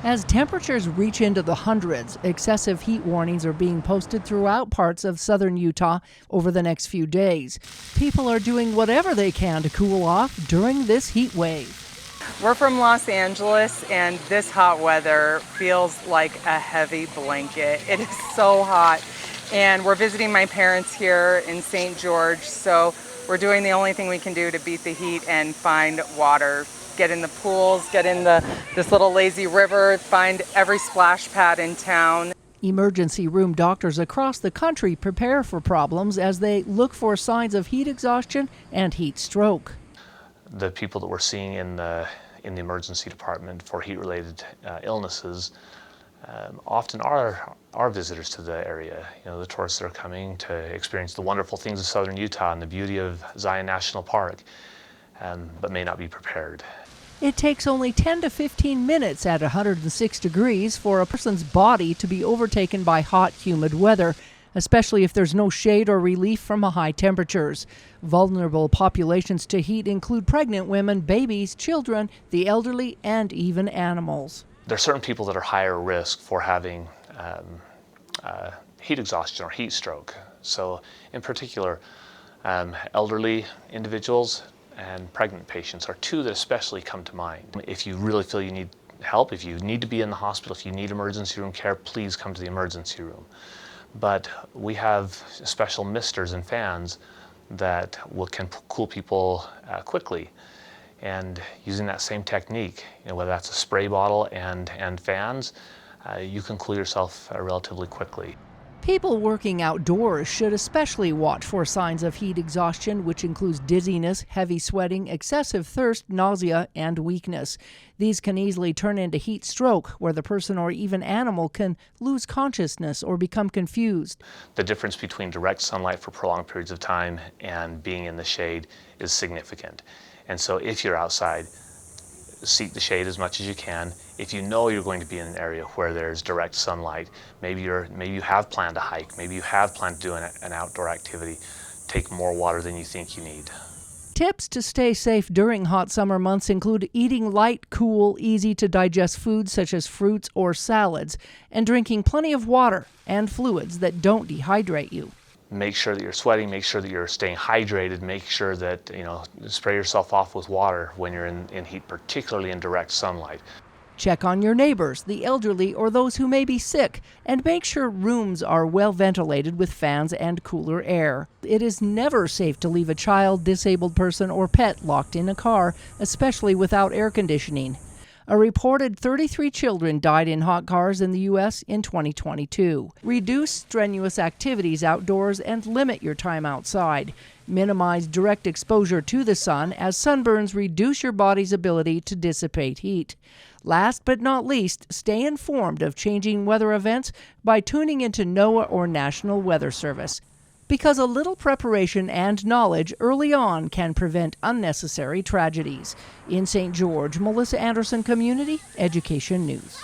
As temperatures reach into the hundreds, excessive heat warnings are being posted throughout parts of southern Utah over the next few days. People are doing whatever they can to cool off during this heat wave. We're from Los Angeles, and this hot weather feels like a heavy blanket. It is so hot, and we're visiting my parents here in St. George, so we're doing the only thing we can do to beat the heat and find water. Get in the pools, get in this little lazy river, find every splash pad in town. Emergency room doctors across the country prepare for problems as they look for signs of heat exhaustion and heat stroke. The people that we're seeing in the emergency department for heat-related illnesses often are visitors to the area. You know, the tourists that are coming to experience the wonderful things of southern Utah and the beauty of Zion National Park, but may not be prepared. It takes only 10 to 15 minutes at 106 degrees for a person's body to be overtaken by hot, humid weather, especially if there's no shade or relief from high temperatures. Vulnerable populations to heat include pregnant women, babies, children, the elderly, and even animals. There are certain people that are higher risk for having heat exhaustion or heat stroke. So in particular, elderly individuals and pregnant patients are two that especially come to mind. If you really feel you need help, if you need to be in the hospital, if you need emergency room care, please come to the emergency room. But we have special misters and fans that can cool people quickly. And using that same technique, whether that's a spray bottle and fans, you can cool yourself relatively quickly. People working outdoors should especially watch for signs of heat exhaustion, which includes dizziness, heavy sweating, excessive thirst, nausea, and weakness. These can easily turn into heat stroke, where the person or even animal can lose consciousness or become confused. The difference between direct sunlight for prolonged periods of time and being in the shade is significant. And so if you're outside, seek the shade as much as you can. If you know you're going to be in an area where there's direct sunlight, maybe you have planned a hike, maybe you have planned to do an outdoor activity, take more water than you think you need. Tips to stay safe during hot summer months include eating light, cool, easy-to-digest foods such as fruits or salads, and drinking plenty of water and fluids that don't dehydrate you. Make sure that you're sweating, make sure that you're staying hydrated, make sure that, spray yourself off with water when you're in heat, particularly in direct sunlight. Check on your neighbors, the elderly, or those who may be sick, and make sure rooms are well ventilated with fans and cooler air. It is never safe to leave a child, disabled person, or pet locked in a car, especially without air conditioning. A reported 33 children died in hot cars in the U.S. in 2022. Reduce strenuous activities outdoors and limit your time outside. Minimize direct exposure to the sun, as sunburns reduce your body's ability to dissipate heat. Last but not least, stay informed of changing weather events by tuning into NOAA or National Weather Service, because a little preparation and knowledge early on can prevent unnecessary tragedies. In St. George, Melissa Anderson, Community Education News.